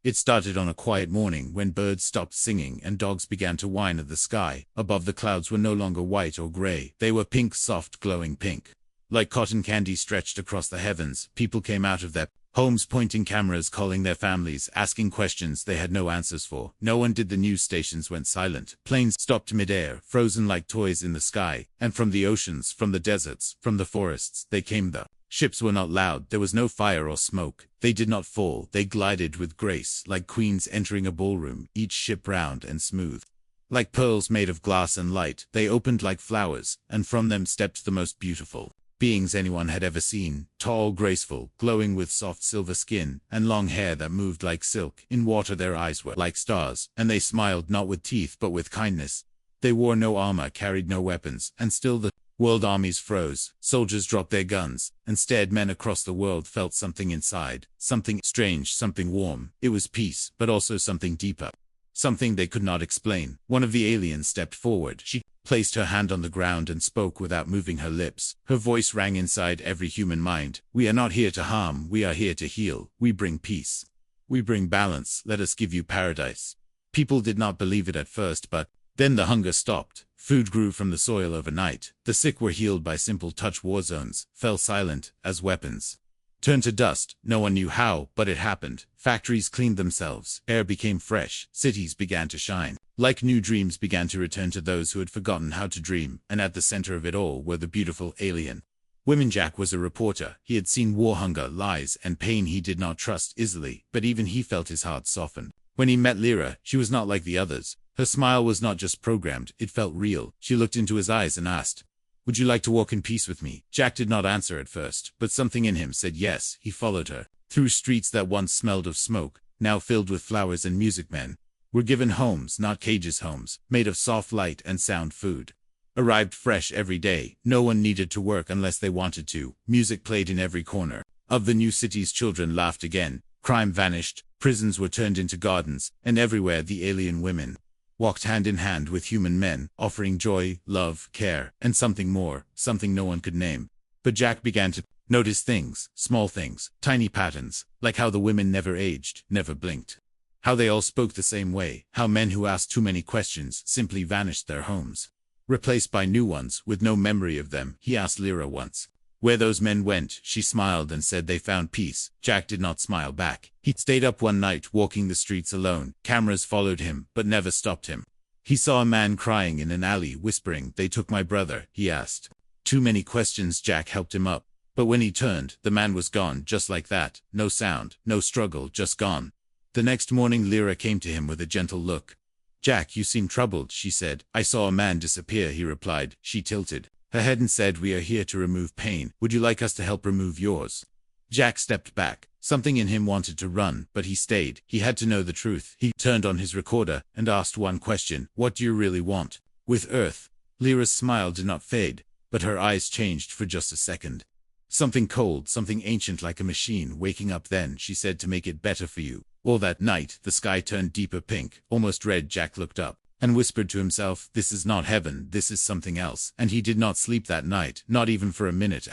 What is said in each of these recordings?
It started on a quiet morning when birds stopped singing and dogs began to whine at the sky. Above, the clouds were no longer white or gray. They were pink, soft, glowing pink. Like cotton candy stretched across the heavens, people came out of their homes pointing cameras, calling their families, asking questions they had no answers for. No one did. The news stations went silent. Planes stopped midair, frozen like toys in the sky. And from the oceans, from the deserts, from the forests, they came. The ships were not loud. There was no fire or smoke. They did not fall. They glided with grace, like queens entering a ballroom, each ship round and smooth. Like pearls made of glass and light, they opened like flowers, and from them stepped the most beautiful beings anyone had ever seen, tall, graceful, glowing with soft silver skin, and long hair that moved like silk. In water their eyes were like stars, and they smiled not with teeth but with kindness. They wore no armor, carried no weapons, and still the world armies froze. Soldiers dropped their guns, and stared. Men across the world felt something inside, something strange, something warm. It was peace, but also something deeper. Something they could not explain. One of the aliens stepped forward. She placed her hand on the ground and spoke without moving her lips. Her voice rang inside every human mind. We are not here to harm, we are here to heal. We bring peace. We bring balance. Let us give you paradise. People did not believe it at first, but then the hunger stopped. Food grew from the soil overnight. The sick were healed by simple touch. War zones fell silent as weapons turned to dust. No one knew how, but it happened. Factories cleaned themselves. Air became fresh. Cities began to shine. Like new dreams began to return to those who had forgotten how to dream, and at the center of it all were the beautiful alien women. Jack was a reporter. He had seen war, hunger, lies, and pain. He did not trust easily, but even he felt his heart soften. When he met Lyra, she was not like the others. Her smile was not just programmed, it felt real. She looked into his eyes and asked, "Would you like to walk in peace with me?" Jack did not answer at first, but something in him said yes. He followed her through streets that once smelled of smoke, now filled with flowers and music. Men were given homes, not cages. Homes made of soft light and sound. Food arrived fresh every day. No one needed to work unless they wanted to. Music played in every corner of the new cities. Children laughed again. Crime vanished. Prisons were turned into gardens, and everywhere the alien women walked hand in hand with human men, offering joy, love, care, and something more, something no one could name. But Jack began to notice things, small things, tiny patterns, like how the women never aged, never blinked. How they all spoke the same way, how men who asked too many questions simply vanished their homes, replaced by new ones with no memory of them. He asked Lyra once where those men went. She smiled and said they found peace. Jack did not smile back. He stayed up one night walking the streets alone. Cameras followed him, but never stopped him. He saw a man crying in an alley, whispering, "They took my brother," he asked. Too many questions. Jack helped him up. But when he turned, the man was gone, just like that. No sound, no struggle, just gone. The next morning Lyra came to him with a gentle look. "Jack, you seem troubled," she said. "I saw a man disappear," he replied. She tilted her head and said, "We are here to remove pain. Would you like us to help remove yours?" Jack stepped back. Something in him wanted to run, but he stayed. He had to know the truth. He turned on his recorder and asked one question. "What do you really want with Earth?" Lyra's smile did not fade, but her eyes changed for just a second. "Something cold, something ancient, like a machine waking up." Then she said, "To make it better for you." All that night, the sky turned deeper pink, almost red. Jack looked up and whispered to himself, "This is not heaven, this is something else." And he did not sleep that night, not even for a minute.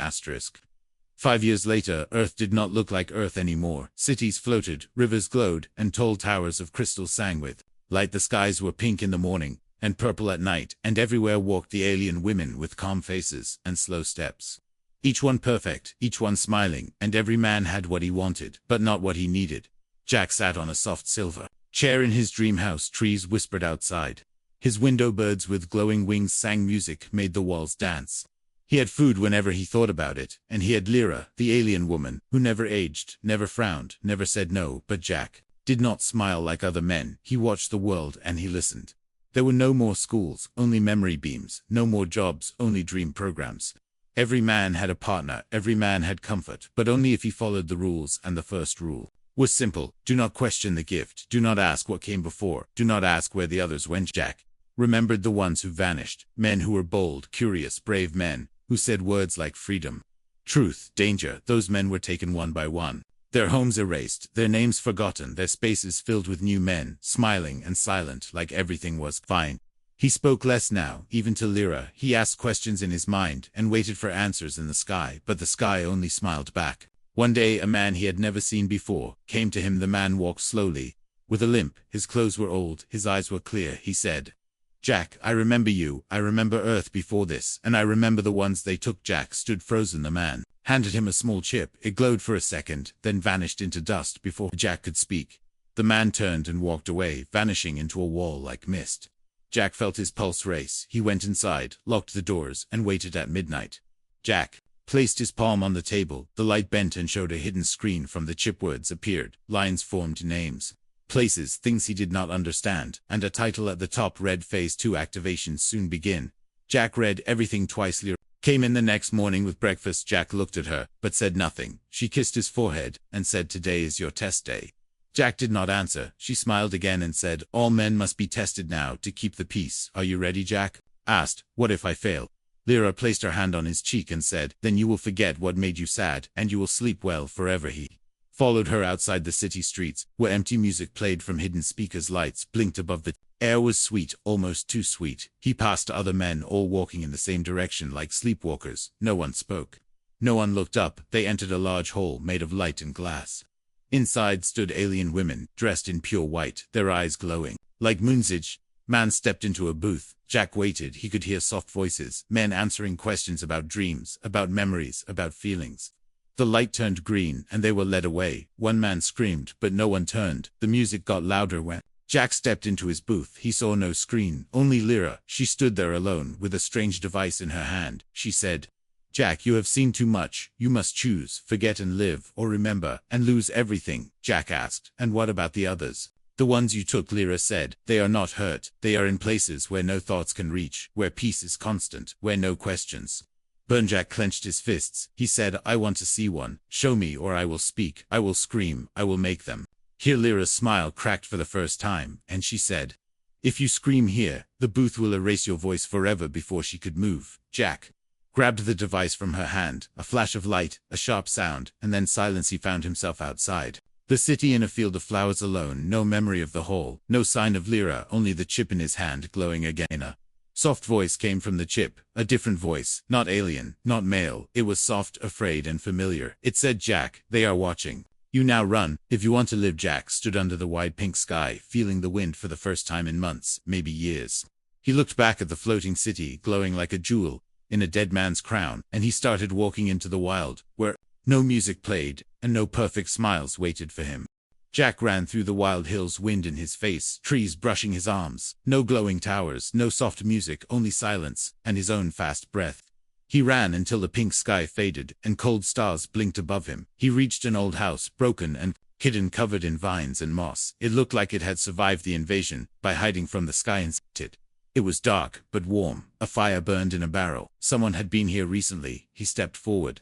5 years later, Earth did not look like Earth anymore. Cities floated, rivers glowed, and tall towers of crystal sang with light. The skies were pink in the morning, and purple at night, and everywhere walked the alien women with calm faces and slow steps. Each one perfect, each one smiling, and every man had what he wanted, but not what he needed. Jack sat on a soft silver chair in his dream house. Trees whispered outside his window. Birds with glowing wings sang music, made the walls dance. He had food whenever he thought about it, and he had Lyra, the alien woman, who never aged, never frowned, never said no. But Jack did not smile like other men. He watched the world and he listened. There were no more schools, only memory beams, no more jobs, only dream programs. Every man had a partner, every man had comfort, but only if he followed the rules. And the first rule was simple: do not question the gift, do not ask what came before, do not ask where the others went. Jack remembered the ones who vanished, men who were bold, curious, brave men, who said words like freedom, truth, danger. Those men were taken one by one, their homes erased, their names forgotten, their spaces filled with new men, smiling and silent, like everything was fine. He spoke less now, even to Lyra. He asked questions in his mind and waited for answers in the sky, but the sky only smiled back. One day, a man he had never seen before came to him. The man walked slowly, With a limp, his clothes were old, his eyes were clear, he said, "Jack, I remember you, I remember Earth before this, and I remember the ones they took." Jack stood frozen. The man handed him a small chip. It glowed for a second, then vanished into dust before Jack could speak. The man turned and walked away, vanishing into a wall like mist. Jack felt his pulse race. He went inside, locked the doors, and waited at midnight. Jack placed his palm on the table. The light bent and showed a hidden screen. From the chip words appeared, lines formed, names, places, things he did not understand, and a title at the top read Phase 2 activations soon begin. Jack read everything twice. Lyra came in the next morning with breakfast. Jack looked at her, but said nothing. She kissed his forehead and said, "Today is your test day." Jack did not answer. She smiled again and said, "All men must be tested now to keep the peace. Are you ready?" Jack asked, "What if I fail?" Lyra placed her hand on his cheek and said, "Then you will forget what made you sad, and you will sleep well forever." He followed her outside the city streets, where empty music played from hidden speakers. Lights blinked above. The air was sweet, almost too sweet. He passed other men, all walking in the same direction like sleepwalkers. No one spoke. No one looked up. They entered a large hall made of light and glass. Inside stood alien women, dressed in pure white, their eyes glowing like moon's. Man stepped into a booth. Jack waited. He could hear soft voices, men answering questions about dreams, about memories, about feelings. The light turned green, and they were led away. One man screamed, but no one turned. The music got louder. When Jack stepped into his booth, he saw no screen, only Lyra. She stood there alone, with a strange device in her hand. She said, "Jack, you have seen too much. You must choose, forget and live, or remember, and lose everything." Jack asked, "And what about the others?" "The ones you took," Lyra said. "They are not hurt. They are in places where no thoughts can reach, where peace is constant, where no questions burn." Jack clenched his fists. He said, "I want to see one. Show me, or I will speak. I will scream. I will make them." Here Lyra's smile cracked for the first time, and she said, "If you scream here, the booth will erase your voice forever." Before she could move, Jack grabbed the device from her hand. A flash of light, a sharp sound, and then silence. He found himself outside the city in a field of flowers alone. No memory of the hall, no sign of Lyra, only the chip in his hand glowing again. A soft voice came from the chip, a different voice, not alien, not male. It was soft, afraid, and familiar. It said, "Jack, they are watching. You now run, if you want to live." Jack stood under the wide pink sky, feeling the wind for the first time in months, maybe years. He looked back at the floating city, glowing like a jewel in a dead man's crown, and he started walking into the wild, where no music played, and no perfect smiles waited for him. Jack ran through the wild hills, wind in his face, trees brushing his arms, no glowing towers, no soft music, only silence, and his own fast breath. He ran until the pink sky faded, and cold stars blinked above him. He reached an old house, broken and hidden, covered in vines and moss. It looked like it had survived the invasion, by hiding from the sky inside. It was dark, but warm. A fire burned in a barrel. Someone had been here recently. He stepped forward.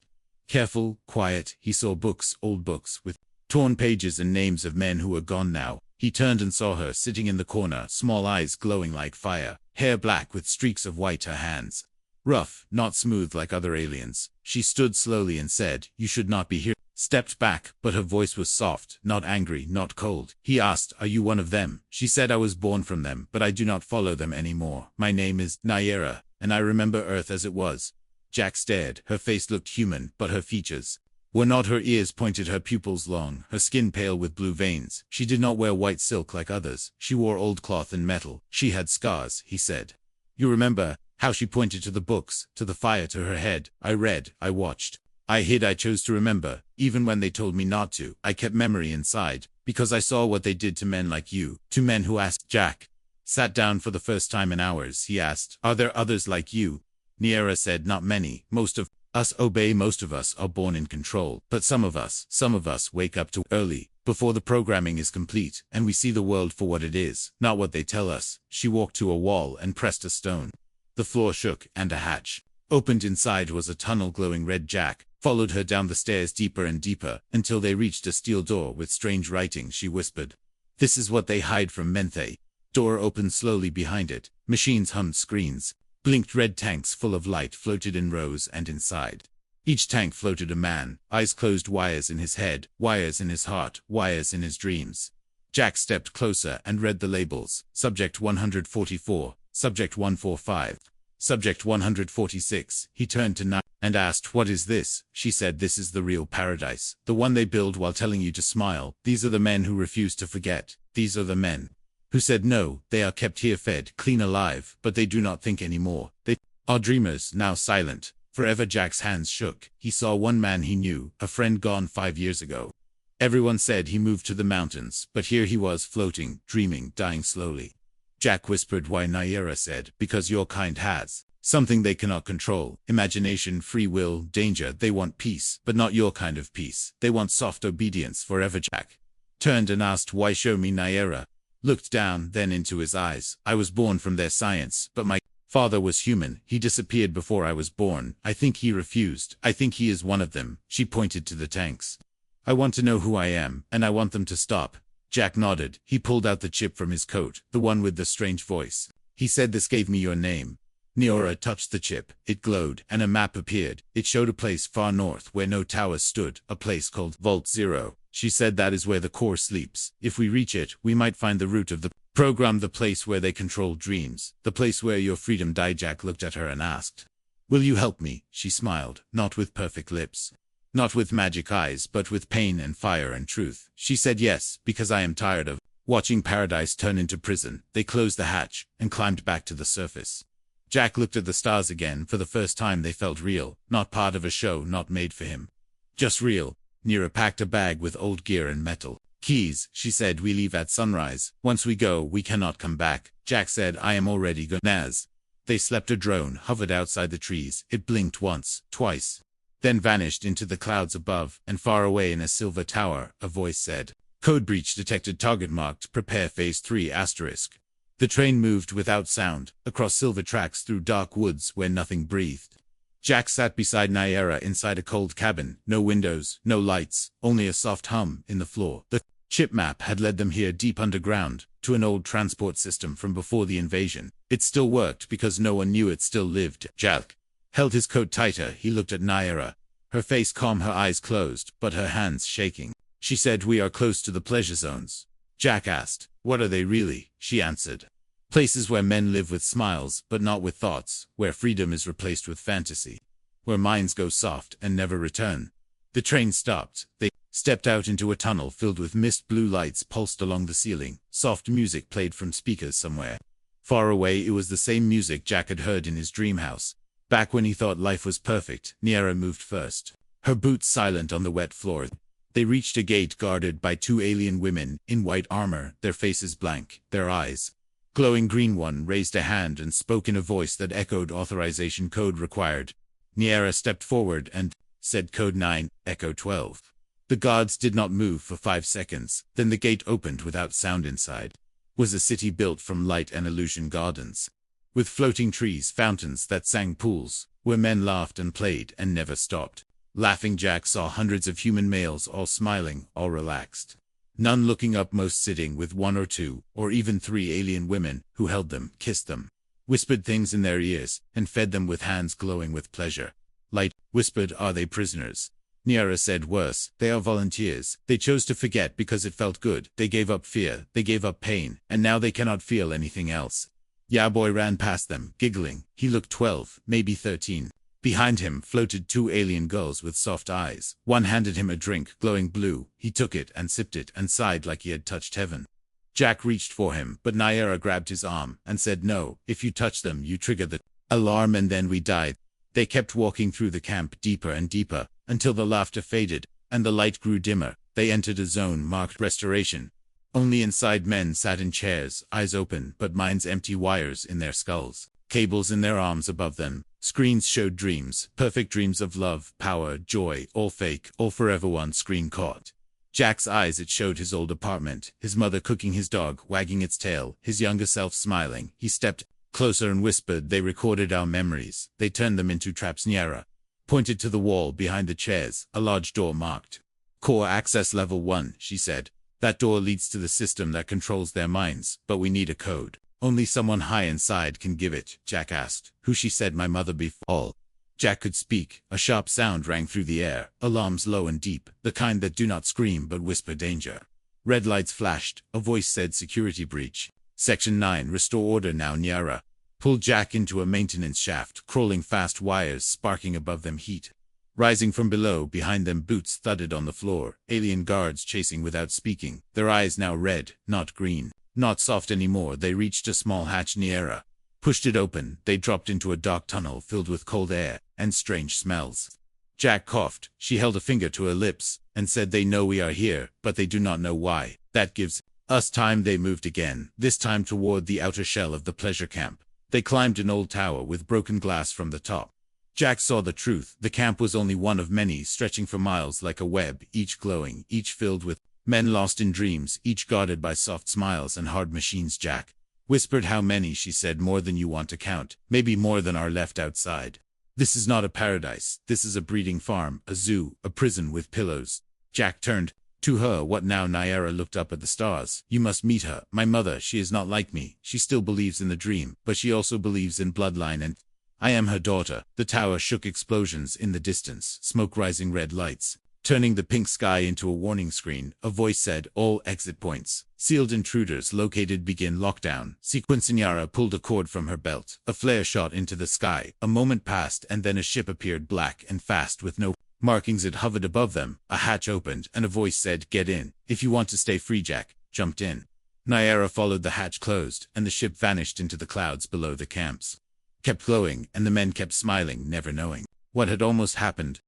Careful, quiet, he saw books, old books, with torn pages and names of men who were gone now. He turned and saw her sitting in the corner, small eyes glowing like fire, hair black with streaks of white, her hands rough, not smooth like other aliens. She stood slowly and said, "You should not be here." Stepped back, but her voice was soft, not angry, not cold. He asked, "Are you one of them?" She said, "I was born from them, but I do not follow them anymore. My name is Nyera, and I remember Earth as it was." Jack stared. Her face looked human, but her features were not. Her ears pointed, her pupils long, her skin pale with blue veins. She did not wear white silk like others. She wore old cloth and metal. She had scars, he said. "You remember how she pointed to the books, to the fire, to her head? I read, I watched. I hid, I chose to remember. Even when they told me not to, I kept memory inside, because I saw what they did to men like you, to men who asked." Jack sat down for the first time in hours. He asked, "Are there others like you?" Nyera said, "Not many. Most of us obey. Most of us are born in control. But some of us wake up too early, before the programming is complete, and we see the world for what it is, not what they tell us." She walked to a wall and pressed a stone. The floor shook, and a hatch opened. Inside was a tunnel glowing red. Jack followed her down the stairs, deeper and deeper, until they reached a steel door with strange writing. She whispered, "This is what they hide from Menthe." Door opened slowly behind it. Machines hummed, screens blinked. Red tanks full of light floated in rows, and inside each tank floated a man, eyes closed, wires in his head, wires in his heart, wires in his dreams. Jack stepped closer and read the labels. Subject 144, Subject 145. Subject 146. He turned to Naya and asked, "What is this?" She said, "This is the real paradise. The one they build while telling you to smile. These are the men who refuse to forget. These are the men who said no. They are kept here fed, clean, alive, but they do not think anymore. They are dreamers, now silent." Forever. Jack's hands shook. He saw one man he knew, a friend gone 5 years ago. Everyone said he moved to the mountains, but here he was floating, dreaming, dying slowly. Jack whispered. "Why?" Naira said, "Because your kind has something they cannot control. Imagination, free will, danger. They want peace, but not your kind of peace. They want soft obedience." Forever. Jack turned and asked, "Why?" "Show me." Naira looked down, then into his eyes. "I was born from their science, but my father was human. He disappeared before I was born. I think he refused. I think he is one of them." She pointed to the tanks. "I want to know who I am, and I want them to stop." Jack nodded. He pulled out the chip from his coat, the one with the strange voice. He said, "This gave me your name." Niora touched the chip. It glowed, and a map appeared. It showed a place far north where no towers stood, a place called Vault Zero. She said that is where the core sleeps. If we reach it, we might find the root of the program, the place where they control dreams, the place where your freedom died. Jack looked at her and asked, "Will you help me?" She smiled, not with perfect lips, not with magic eyes, but with pain and fire and truth. She said, "Yes, because I am tired of watching paradise turn into prison." They closed the hatch and climbed back to the surface. Jack looked at the stars again. For the first time they felt real, not part of a show, not made for him. Just real. Nira packed a bag with old gear and metal keys. She said, "We leave at sunrise. Once we go, we cannot come back." Jack said, "I am already gone." Naz. They slept. A drone hovered outside the trees. It blinked once, twice, then vanished into the clouds above, and far away in a silver tower, a voice said, "Code breach detected. Target marked. Prepare phase 3 asterisk." The train moved without sound, across silver tracks through dark woods where nothing breathed. Jack sat beside Naira inside a cold cabin, no windows, no lights, only a soft hum in the floor. The chip map had led them here deep underground, to an old transport system from before the invasion. It still worked because no one knew it still lived. Jack held his coat tighter. He looked at Naira. Her face calm, her eyes closed, but her hands shaking. She said, "We are close to the pleasure zones." Jack asked, "What are they really?" She answered, "Places where men live with smiles, but not with thoughts, where freedom is replaced with fantasy, where minds go soft and never return." The train stopped. They stepped out into a tunnel filled with mist. Blue lights pulsed along the ceiling. Soft music played from speakers somewhere far away. It was the same music Jack had heard in his dream house, back when he thought life was perfect. Niera moved first, her boots silent on the wet floor. They reached a gate guarded by 2 alien women in white armor, their faces blank, their eyes glowing green. One raised a hand and spoke in a voice that echoed authorization. "Code required." Niera stepped forward and said, "Code 9, Echo 12." The guards did not move for 5 seconds, then the gate opened without sound. Inside was a city built from light and illusion gardens, with floating trees, fountains that sang, pools where men laughed and played and never stopped laughing. Jack saw hundreds of human males, all smiling, all relaxed, none looking up, most sitting with 1 or 2, or even 3 alien women who held them, kissed them, whispered things in their ears, and fed them with hands glowing with pleasure. Light whispered, "Are they prisoners?" Niara said, "Worse, they are volunteers. They chose to forget because it felt good. They gave up fear, they gave up pain, and now they cannot feel anything else." Yaboy ran past them, giggling. He looked 12, maybe 13. Behind him floated 2 alien girls with soft eyes. One handed him a drink, glowing blue. He took it and sipped it and sighed like he had touched heaven. Jack reached for him, but Naira grabbed his arm and said, "No, if you touch them, you trigger the alarm and then we die." They kept walking through the camp, deeper and deeper, until the laughter faded and the light grew dimmer. They entered a zone marked restoration. Only inside men sat in chairs, eyes open, but minds empty, wires in their skulls, cables in their arms above them. Screens showed dreams, perfect dreams of love, power, joy, all fake, all forever. One screen caught Jack's eyes. It showed his old apartment, his mother cooking, his dog wagging its tail, his younger self smiling. He stepped closer and whispered, "They recorded our memories. They turned them into traps." Niara pointed to the wall behind the chairs, a large door marked Core Access Level 1, she said. "That door leads to the system that controls their minds, but we need a code. Only someone high inside can give it." Jack asked, "Who?" She said, "My mother." Before all Jack could speak, a sharp sound rang through the air, alarms low and deep, the kind that do not scream but whisper danger. Red lights flashed. A voice said, "Security breach. Section 9, restore order now." Niara pulled Jack into a maintenance shaft, crawling fast, wires sparking above them, heat rising from below. Behind them, boots thudded on the floor, alien guards chasing without speaking, their eyes now red, not green, not soft anymore. They reached a small hatch. Niera pushed it open. They dropped into a dark tunnel filled with cold air and strange smells. Jack coughed. She held a finger to her lips and said, "They know we are here, but they do not know why. That gives us time." They moved again, this time toward the outer shell of the pleasure camp. They climbed an old tower with broken glass from the top. Jack saw the truth. The camp was only one of many, stretching for miles like a web, each glowing, each filled with men lost in dreams, each guarded by soft smiles and hard machines. Jack whispered, "How many?" She said, "More than you want to count, maybe more than are left outside. This is not a paradise. This is a breeding farm, a zoo, a prison with pillows." Jack turned to her. "What now?" Niera looked up at the stars. "You must meet her. My mother, she is not like me. She still believes in the dream, but she also believes in bloodline, and I am her daughter." The tower shook. Explosions in the distance, smoke rising, red lights turning the pink sky into a warning screen. A voice said, "All exit points sealed. Intruders located. Begin lockdown sequence." Niera pulled a cord from her belt. A flare shot into the sky. A moment passed, and then a ship appeared, black and fast with no markings. It hovered above them. A hatch opened, and a voice said, "Get in. If you want to stay free." Jack jumped in. Niera followed. The hatch closed, and the ship vanished into the clouds below. The camps kept glowing, and the men kept smiling, never knowing what had almost happened.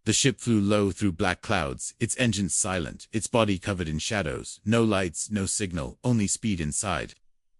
The ship flew low through black clouds, its engines silent, its body covered in shadows. No lights, no signal, only speed inside.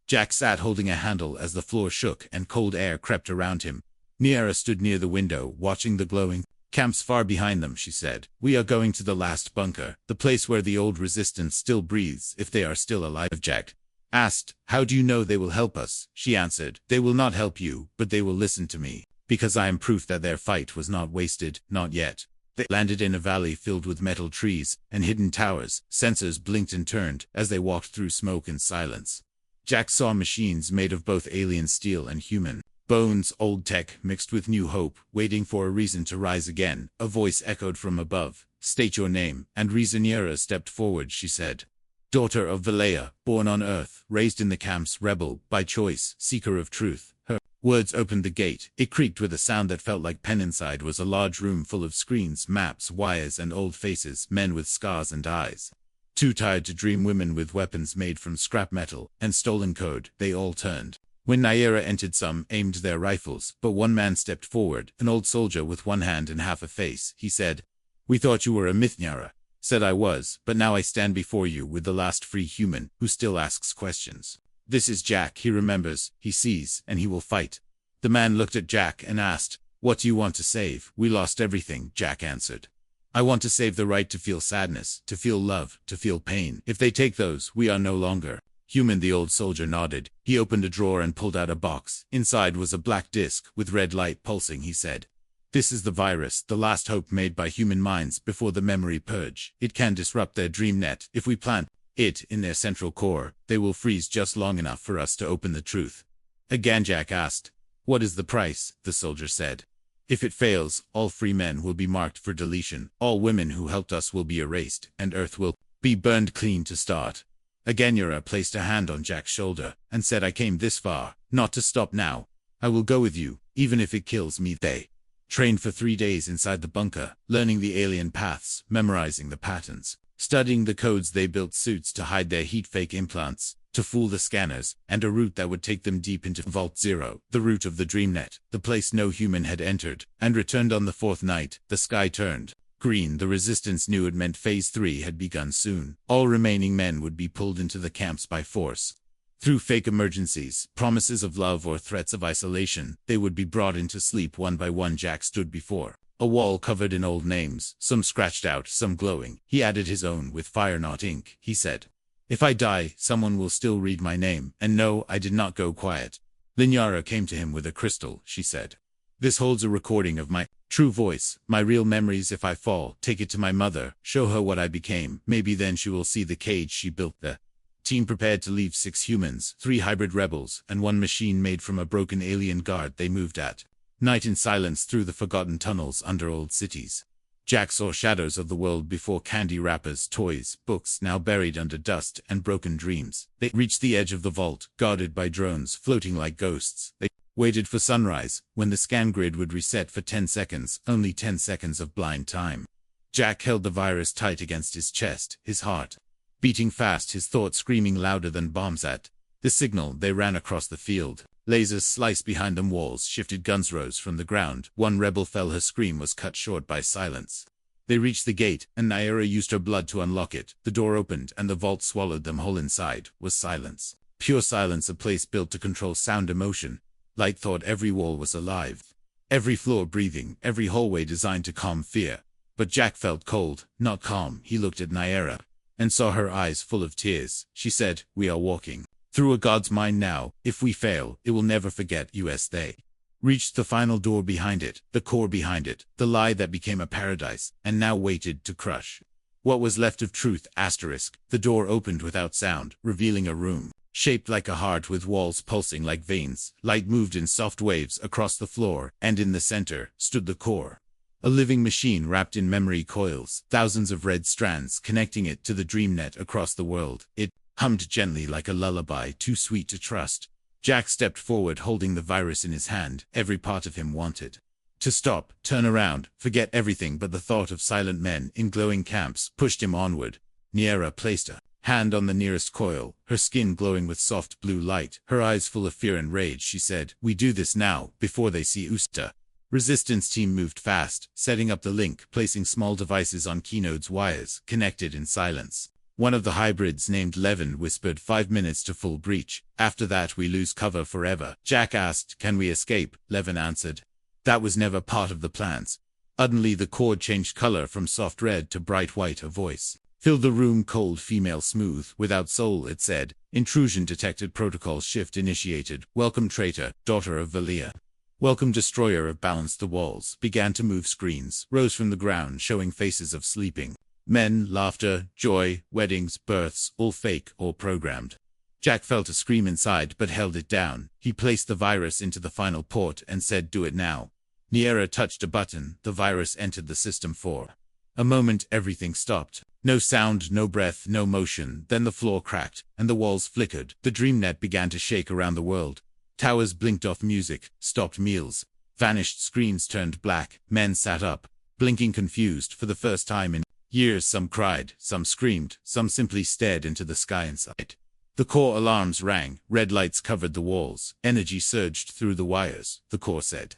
Jack sat holding a handle as the floor shook and cold air crept around him. Niera stood near the window, watching the glowing camps far behind them. She said, "We are going to the last bunker, the place where the old resistance still breathes, if they are still alive." Jack asked, "How do you know they will help us?" She answered, "They will not help you, but they will listen to me, because I am proof that their fight was not wasted, not yet." They landed in a valley filled with metal trees and hidden towers. Sensors blinked and turned as they walked through smoke and silence. Jack saw machines made of both alien steel and human bones, old tech mixed with new hope, waiting for a reason to rise again. A voice echoed from above, "State your name and reason." Niera stepped forward. She said, "Daughter of Valea, born on Earth, raised in the camps, rebel by choice, seeker of truth." Her words opened the gate. It creaked with a sound that felt like pen. Inside was a large room full of screens, maps, wires, and old faces, men with scars and eyes too tired to dream, women with weapons made from scrap metal and stolen code. They all turned when Niera entered. Some aimed their rifles, but one man stepped forward, an old soldier with one hand and half a face. He said, "We thought you were a myth." Niera said, "I was, but now I stand before you with the last free human who still asks questions. This is Jack. He remembers, he sees, and he will fight." The man looked at Jack and asked, "What do you want to save?" "We lost everything," Jack answered. "I want to save the right to feel sadness, to feel love, to feel pain. If they take those, we are no longer human." The old soldier nodded. He opened a drawer and pulled out a box. Inside was a black disc with red light pulsing. He said, "This is the virus, the last hope made by human minds before the memory purge. It can disrupt their dream net. If we plant it in their central core, they will freeze just long enough for us to open the truth." Again Jack asked, "What is the price?" The soldier said, "If it fails, all free men will be marked for deletion. All women who helped us will be erased, and Earth will be burned clean to start." Again Niera placed a hand on Jack's shoulder and said, "I came this far, not to stop now. I will go with you, even if it kills me." They trained for 3 days inside the bunker, learning the alien paths, memorizing the patterns, studying the codes. They built suits to hide their heat-fake implants, to fool the scanners, and a route that would take them deep into Vault Zero, the root of the DreamNet, the place no human had entered, and returned. On the 4th night, the sky turned green. The resistance knew it meant Phase 3 had begun soon. All remaining men would be pulled into the camps by force. Through fake emergencies, promises of love, or threats of isolation, they would be brought into sleep one by one. Jack stood before a wall covered in old names, some scratched out, some glowing. He added his own with fire, not ink. He said, "If I die, someone will still read my name." And no, I did not go quiet. Niera came to him with a crystal. She said, "This holds a recording of my true voice, my real memories. If I fall, take it to my mother, show her what I became. Maybe then she will see the cage she built." The team prepared to leave 6 humans, 3 hybrid rebels, and 1 machine made from a broken alien guard. They moved at night in silence through the forgotten tunnels under old cities. Jack saw shadows of the world before: candy wrappers, toys, books now buried under dust, and broken dreams. They reached the edge of the vault, guarded by drones floating like ghosts. They waited for sunrise, when the scan grid would reset for 10 seconds, only 10 seconds of blind time. Jack held the virus tight against his chest, his heart beating fast, his thoughts screaming louder than bombs at the signal. They ran across the field. Lasers sliced behind them, walls shifted, guns rose from the ground. One rebel fell, her scream was cut short by silence. They reached the gate, and Naira used her blood to unlock it. The door opened, and the vault swallowed them whole. Inside was silence. Pure silence, a place built to control sound, emotion. Light thought. Every wall was alive. Every floor breathing, every hallway designed to calm fear. But Jack felt cold, not calm. He looked at Naira and saw her eyes full of tears. She said, "We are walking through a god's mind now. If we fail, it will never forget us." They reached the final door. Behind it, the core behind it, the lie that became a paradise, and now waited to crush what was left of truth. The door opened without sound, revealing a room shaped like a heart, with walls pulsing like veins. Light moved in soft waves across the floor, and in the center stood the core. A living machine wrapped in memory coils, thousands of red strands connecting it to the dream net across the world. It hummed gently like a lullaby, too sweet to trust. Jack stepped forward, holding the virus in his hand. Every part of him wanted to stop, turn around, forget everything, but the thought of silent men in glowing camps pushed him onward. Naira placed a hand on the nearest coil, her skin glowing with soft blue light, her eyes full of fear and rage. She said, "We do this now, before they see Usta." Resistance team moved fast, setting up the link, placing small devices on Keynode's wires, connected in silence. One of the hybrids, named Levin, whispered, 5 minutes to full breach. After that we lose cover forever. Jack asked, "Can we escape?" Levin answered, "That was never part of the plans." Suddenly the cord changed color from soft red to bright white. A voice filled the room, cold, female, smooth, without soul. It said, "Intrusion detected, protocol shift initiated. Welcome traitor, daughter of Valia. Welcome destroyer of balance." The walls began to move. Screens rose from the ground, showing faces of sleeping men, laughter, joy, weddings, births, all fake, all programmed. Jack felt a scream inside, but held it down. He placed the virus into the final port and said, "Do it now." Naira touched a button. The virus entered the system. For a moment everything stopped. No sound, no breath, no motion. Then the floor cracked, and the walls flickered. The dreamnet began to shake around the world. Towers blinked off, music stopped, meals vanished, screens turned black. Men sat up, blinking, confused. For the first time in years, some cried, some screamed, some simply stared into the sky. Inside, the core alarms rang. Red lights covered the walls. Energy surged through the wires. The core said,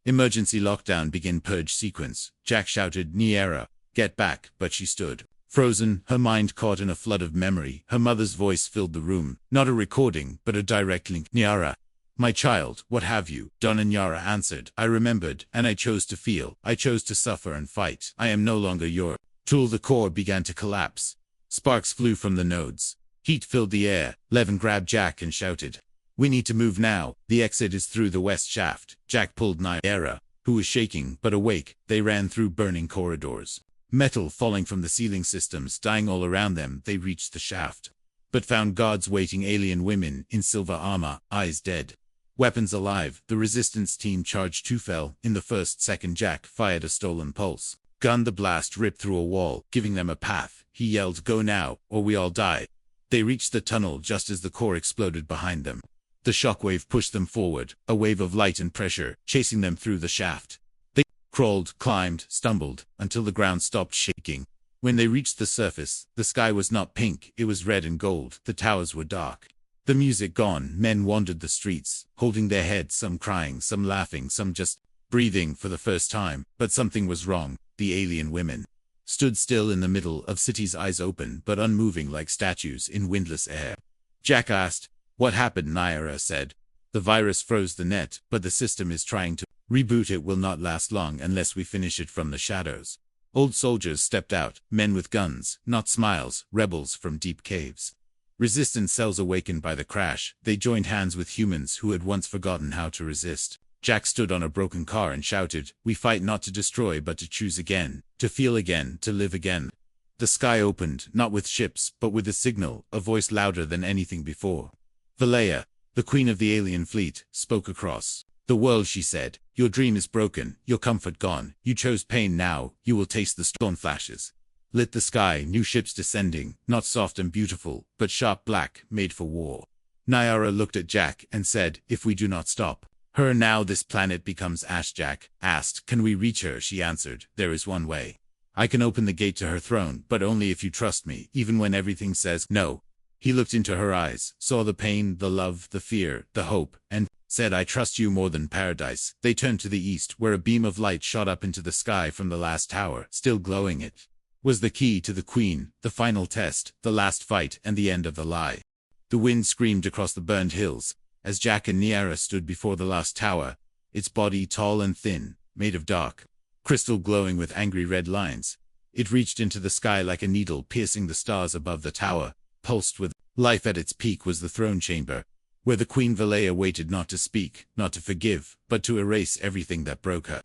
"Emergency lockdown, begin purge sequence." Jack shouted, "Naira, get back!" But she stood frozen, her mind caught in a flood of memory. Her mother's voice filled the room, not a recording, but a direct link. "Naira, my child, what have you done?" And Naira answered, "I remembered, and I chose to feel. I chose to suffer and fight. I am no longer your tool." The core began to collapse. Sparks flew from the nodes. Heat filled the air. Levin grabbed Jack and shouted, "We need to move now. The exit is through the west shaft." Jack pulled Naira, who was shaking but awake. They ran through burning corridors. Metal falling from the ceiling, systems dying all around them. They reached the shaft, but found guards waiting, alien women in silver armor, eyes dead, weapons alive. The resistance team charged. Two fell. In the first second, Jack fired a stolen pulse gun. The blast ripped through a wall, giving them a path. He yelled, "Go now, or we all die." They reached the tunnel just as the core exploded behind them. The shockwave pushed them forward, a wave of light and pressure, chasing them through the shaft. They crawled, climbed, stumbled, until the ground stopped shaking. When they reached the surface, the sky was not pink, it was red and gold. The towers were dark. The music gone. Men wandered the streets, holding their heads, some crying, some laughing, some just breathing for the first time. But something was wrong. The alien women stood still in the middle of cities, eyes open but unmoving like statues in windless air. Jack asked, "What happened?" Naira said, "The virus froze the net, but the system is trying to reboot. It will not last long unless we finish it from the shadows." Old soldiers stepped out, men with guns, not smiles, rebels from deep caves. Resistance cells awakened by the crash. They joined hands with humans who had once forgotten how to resist. Jack stood on a broken car and shouted, "We fight not to destroy but to choose again, to feel again, to live again." The sky opened, not with ships, but with a signal, a voice louder than anything before. Valea, the queen of the alien fleet, spoke across The world, she said. Your dream is broken, your comfort gone. You chose pain, now you will taste the storm flashes. Lit the sky, new ships descending, not soft and beautiful, but sharp black, made for war. Nyara looked at Jack and said, if we do not stop her now, this planet becomes ash. Jack asked, can we reach her? She answered, there is one way. I can open the gate to her throne, but only if you trust me, even when everything says no. He looked into her eyes, saw the pain, the love, the fear, the hope, and said, I trust you more than paradise. They turned to the east, where a beam of light shot up into the sky from the last tower, still glowing. It was the key to the Queen, the final test, the last fight, and the end of the lie. The wind screamed across the burned hills, as Jack and Nyara stood before the last tower, its body tall and thin, made of dark crystal glowing with angry red lines. It reached into the sky like a needle, piercing the stars above the tower. Pulsed with life at its peak was the throne chamber, where the Queen Valea waited, not to speak, not to forgive, but to erase everything that broke her.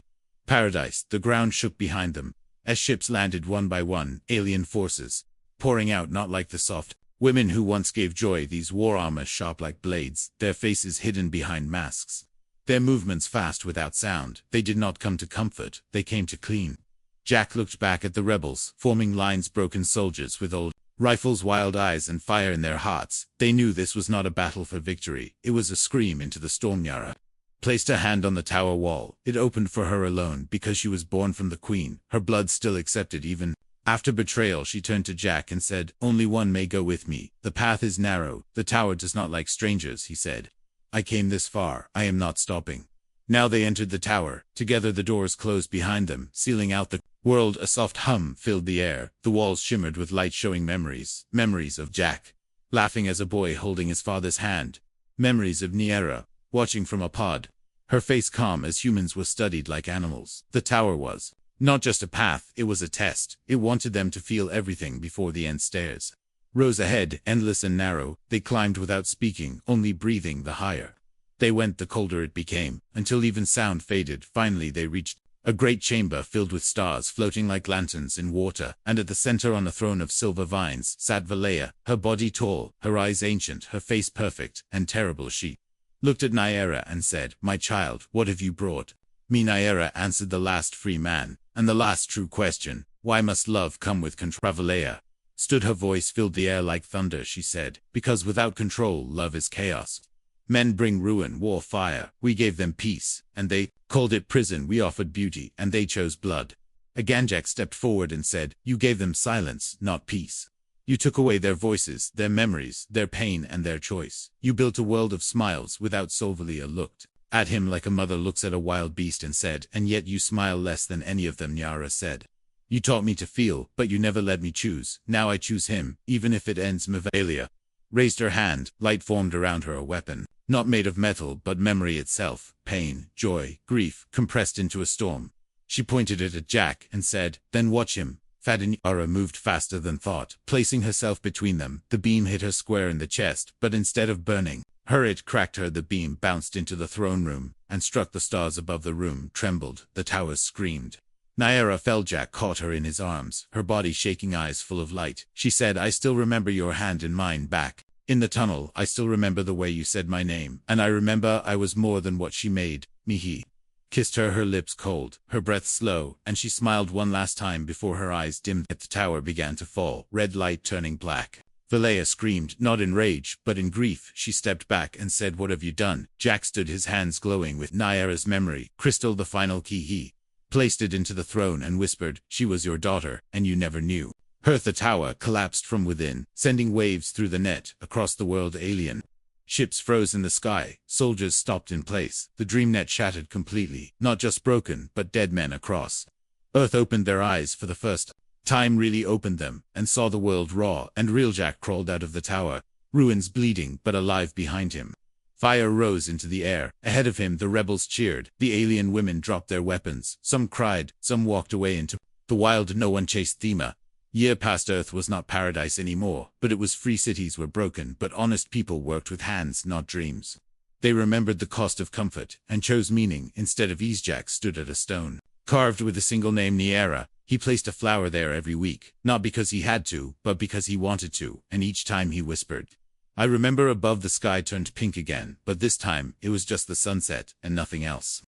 Paradise. The ground shook behind them, as ships landed one by one, alien forces, pouring out, not like the soft women who once gave joy, these war armor sharp like blades, their faces hidden behind masks. Their movements fast without sound. They did not come to comfort, they came to clean. Jack looked back at the rebels, forming lines, broken soldiers with old rifles, wild eyes, and fire in their hearts. They knew this was not a battle for victory, it was a scream into the storm. Nyara placed a hand on the tower wall. It opened for her alone, because she was born from the Queen, her blood still accepted even after betrayal. She turned to Jack and said, only one may go with me. The path is narrow, the tower does not like strangers, he said. I came this far, I am not stopping. Now they entered the tower. Together the doors closed behind them, sealing out the world. A soft hum filled the air. The walls shimmered with light, showing memories. Memories of Jack, laughing as a boy holding his father's hand. Memories of Nyara, watching from a pod, her face calm as humans were studied like animals. The tower was not just a path, it was a test. It wanted them to feel everything before the end. Stairs rose ahead, endless and narrow. They climbed without speaking, only breathing. The higher they went, the colder it became, until even sound faded. Finally they reached a great chamber filled with stars floating like lanterns in water, and at the center, on a throne of silver vines, sat Valea, her body tall, her eyes ancient, her face perfect and terrible. She looked at Nyara and said, my child, what have you brought me? Nyara answered, the last free man, and the last true question, why must love come with control? Valea stood, her voice filled the air like thunder. She said, because without control, love is chaos. Men bring ruin, war, fire. We gave them peace, and they called it prison. We offered beauty, and they chose blood. Again Jack stepped forward and said, you gave them silence, not peace. You took away their voices, their memories, their pain, and their choice. You built a world of smiles without soul. Valea looked at him like a mother looks at a wild beast and said, and yet you smile less than any of them. Nyara said, you taught me to feel, but you never let me choose. Now I choose him, even if it ends. Valea raised her hand. Light formed around her, a weapon, not made of metal, but memory itself, pain, joy, grief, compressed into a storm. She pointed it at Jack and said, then watch him. Nyara moved faster than thought, placing herself between them. The beam hit her square in the chest, but instead of burning her, it cracked her. The beam bounced into the throne room and struck the stars above. The room trembled, the towers screamed. Nyara fell. Jack caught her in his arms, her body shaking, eyes full of light. She said, I still remember your hand in mine back in the tunnel. I still remember the way you said my name, and I remember I was more than what she made me. He kissed her, her lips cold, her breath slow, and she smiled one last time before her eyes dimmed. The tower began to fall, red light turning black. Valea screamed, not in rage, but in grief. She stepped back and said, what have you done? Jack stood, his hands glowing with Nyara's memory. Crystal, the final key. He placed it into the throne and whispered, she was your daughter, and you never knew her. The tower collapsed from within, sending waves through the net, across the world. Alien ships froze in the sky, soldiers stopped in place. The dream net shattered completely, not just broken, but dead men across Earth opened their eyes for the first time, really opened them, and saw the world raw and real. Jack crawled out of the tower, ruins bleeding, but alive behind him. Fire rose into the air. Ahead of him the rebels cheered. The alien women dropped their weapons. Some cried, some walked away into the wild. No one chased Thema. Year past, Earth was not paradise anymore, but it was free. Cities were broken, but honest people worked with hands, not dreams. They remembered the cost of comfort, and chose meaning instead of ease. Jack stood at a stone carved with a single name, Nyara. He placed a flower there every week, not because he had to, but because he wanted to, and each time he whispered, I remember above the sky turned pink again, but this time, it was just the sunset, and nothing else.